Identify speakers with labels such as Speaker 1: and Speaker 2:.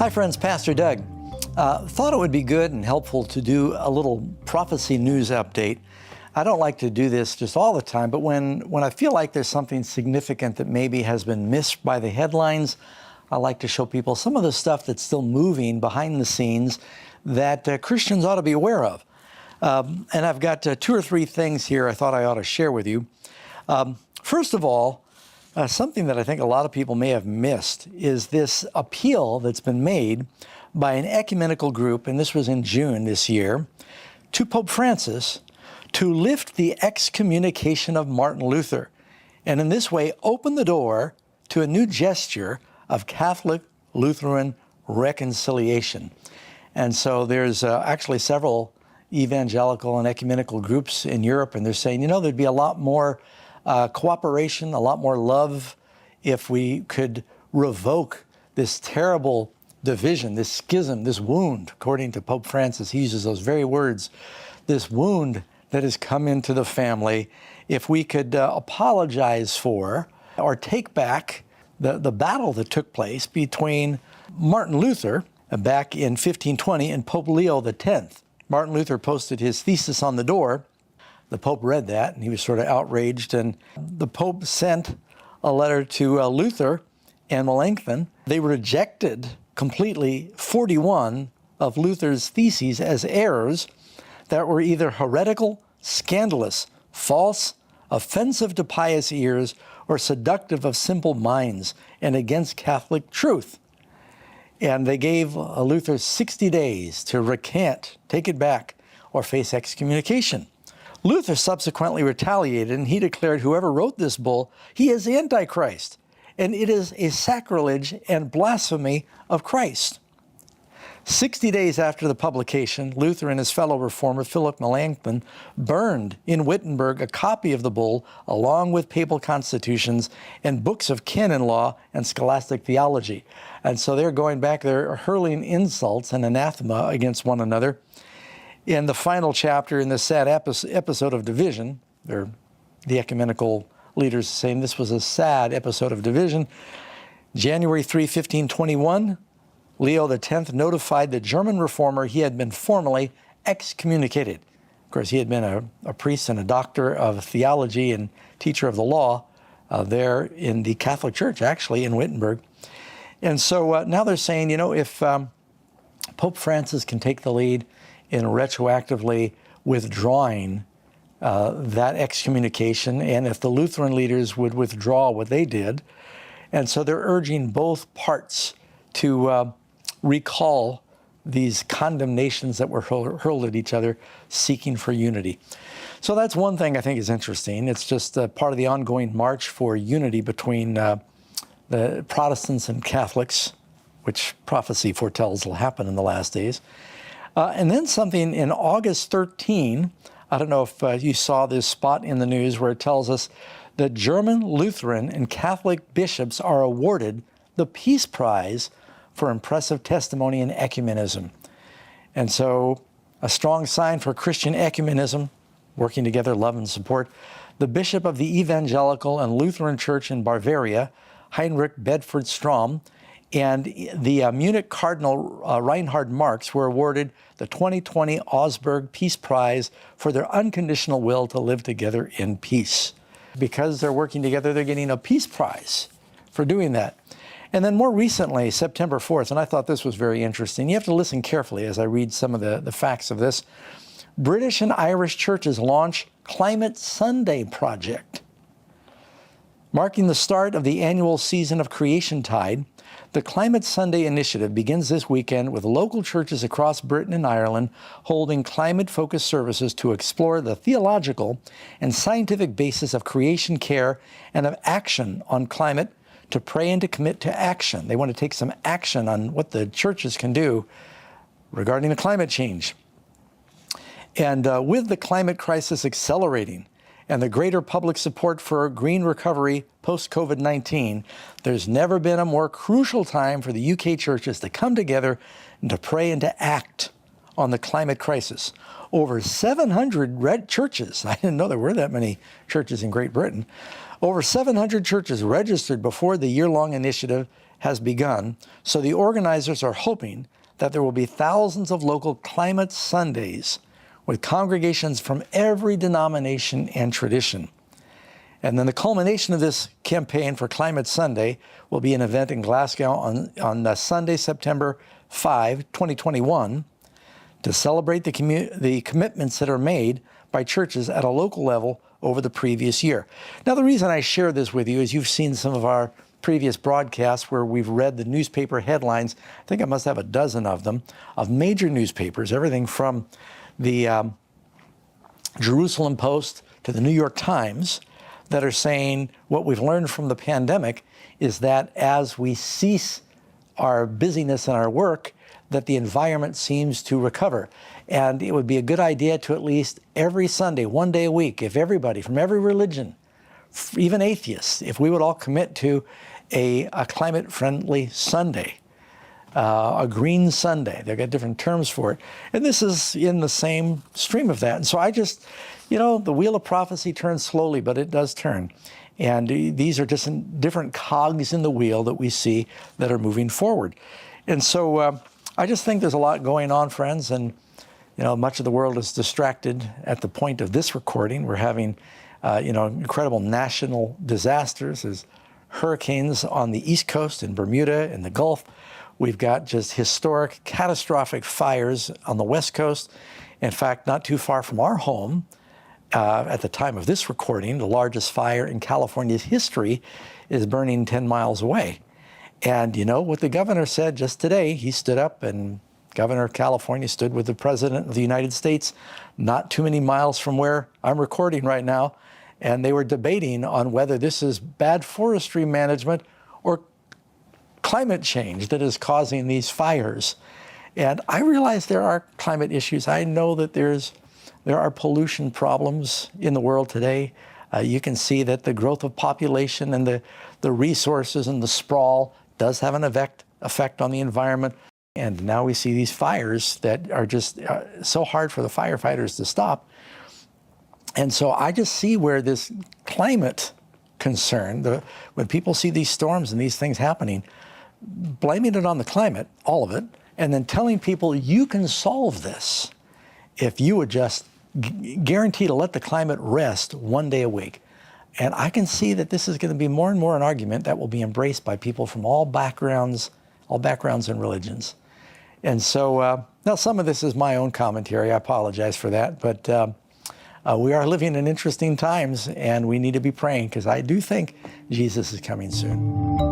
Speaker 1: Hi friends, Pastor Doug. Thought it would be good and helpful to do a little prophecy news update. I don't like to do this just all the time, but when I feel like there's something significant that maybe has been missed by the headlines, I like to show people some of the stuff that's still moving behind the scenes that Christians ought to be aware of. And I've got two or three things here I thought I ought to share with you. First of all, something that I think a lot of people may have missed is this appeal that's been made by an ecumenical group, and this was in June this year, to Pope Francis to lift the excommunication of Martin Luther, and in this way open the door to a new gesture of Catholic-Lutheran reconciliation. And so there's actually several evangelical and ecumenical groups in Europe, and they're saying, there'd be a lot more cooperation, a lot more love if we could revoke this terrible division, this schism, this wound, according to Pope Francis. He uses those very words, this wound that has come into the family. If we could apologize for or take back the battle that took place between Martin Luther back in 1520 and Pope Leo X. Martin Luther posted his thesis on the door. The Pope read that, and he was sort of outraged, and the Pope sent a letter to Luther and Melanchthon. They rejected completely 41 of Luther's theses as errors that were either heretical, scandalous, false, offensive to pious ears, or seductive of simple minds, and against Catholic truth. And they gave Luther 60 days to recant, take it back, or face excommunication. Luther subsequently retaliated, and he declared whoever wrote this bull, he is Antichrist, and it is a sacrilege and blasphemy of Christ. 60 days after the publication, Luther and his fellow reformer, Philip Melanchthon, burned in Wittenberg a copy of the bull, along with papal constitutions and books of canon law and scholastic theology. And so they're going back, they're hurling insults and anathema against one another. In the final chapter, in this sad episode of division, the ecumenical leaders saying this was a sad episode of division, January 3, 1521, Leo X notified the German reformer he had been formally excommunicated. Of course, he had been a priest and a doctor of theology and teacher of the law there in the Catholic Church, actually, in Wittenberg. And so now they're saying, if Pope Francis can take the lead in retroactively withdrawing that excommunication, and if the Lutheran leaders would withdraw what they did. And so they're urging both parts to recall these condemnations that were hurled at each other, seeking for unity. So that's one thing I think is interesting. It's just part of the ongoing march for unity between the Protestants and Catholics, which prophecy foretells will happen in the last days. And then something in August 13, I don't know if you saw this spot in the news where it tells us that German Lutheran and Catholic bishops are awarded the Peace Prize for impressive testimony and ecumenism. And so a strong sign for Christian ecumenism, working together, love and support. The bishop of the Evangelical and Lutheran Church in Bavaria, Heinrich Bedford Strom, and the Munich Cardinal Reinhard Marx were awarded the 2020 Augsburg Peace Prize for their unconditional will to live together in peace. Because they're working together, they're getting a Peace Prize for doing that. And then more recently, September 4th, and I thought this was very interesting. You have to listen carefully as I read some of the facts of this. British and Irish churches launch Climate Sunday Project. Marking the start of the annual season of Creation Tide, the Climate Sunday initiative begins this weekend with local churches across Britain and Ireland holding climate-focused services to explore the theological and scientific basis of creation care and of action on climate, to pray and to commit to action. They want to take some action on what the churches can do regarding the climate change. And with the climate crisis accelerating and the greater public support for green recovery post-COVID-19, there's never been a more crucial time for the UK churches to come together and to pray and to act on the climate crisis. Over 700 red churches, I didn't know there were that many churches in Great Britain, over 700 churches registered before the year-long initiative has begun, so the organizers are hoping that there will be thousands of local climate Sundays with congregations from every denomination and tradition. And then the culmination of this campaign for Climate Sunday will be an event in Glasgow on Sunday, September 5, 2021, to celebrate the commitments that are made by churches at a local level over the previous year. Now, the reason I share this with you is you've seen some of our previous broadcasts where we've read the newspaper headlines. I think I must have a dozen of them, of major newspapers, everything from the Jerusalem Post to the New York Times, that are saying what we've learned from the pandemic is that as we cease our busyness and our work, that the environment seems to recover. And it would be a good idea to at least every Sunday, one day a week, if everybody from every religion, even atheists, if we would all commit to a climate-friendly Sunday, a green Sunday. They've got different terms for it. And this is in the same stream of that. And so I just, the wheel of prophecy turns slowly, but it does turn. And these are just different cogs in the wheel that we see that are moving forward. And so I just think there's a lot going on, friends. And, much of the world is distracted at the point of this recording. We're having, incredible national disasters. There's hurricanes on the East Coast in Bermuda and the Gulf. We've got just historic, catastrophic fires on the West Coast. In fact, not too far from our home, at the time of this recording, the largest fire in California's history is burning 10 miles away. And you know what the governor said just today? He stood up, and Governor of California stood with the President of the United States, not too many miles from where I'm recording right now, and they were debating on whether this is bad forestry management or climate change that is causing these fires. And I realize there are climate issues. I know that there are pollution problems in the world today. You can see that the growth of population and the resources and the sprawl does have an effect on the environment. And now we see these fires that are just so hard for the firefighters to stop. And so I just see where this climate concern, when people see these storms and these things happening, blaming it on the climate, all of it, and then telling people you can solve this if you would just guarantee to let the climate rest one day a week. And I can see that this is going to be more and more an argument that will be embraced by people from all backgrounds and religions. And so now some of this is my own commentary. I apologize for that. But we are living in interesting times, and we need to be praying, because I do think Jesus is coming soon.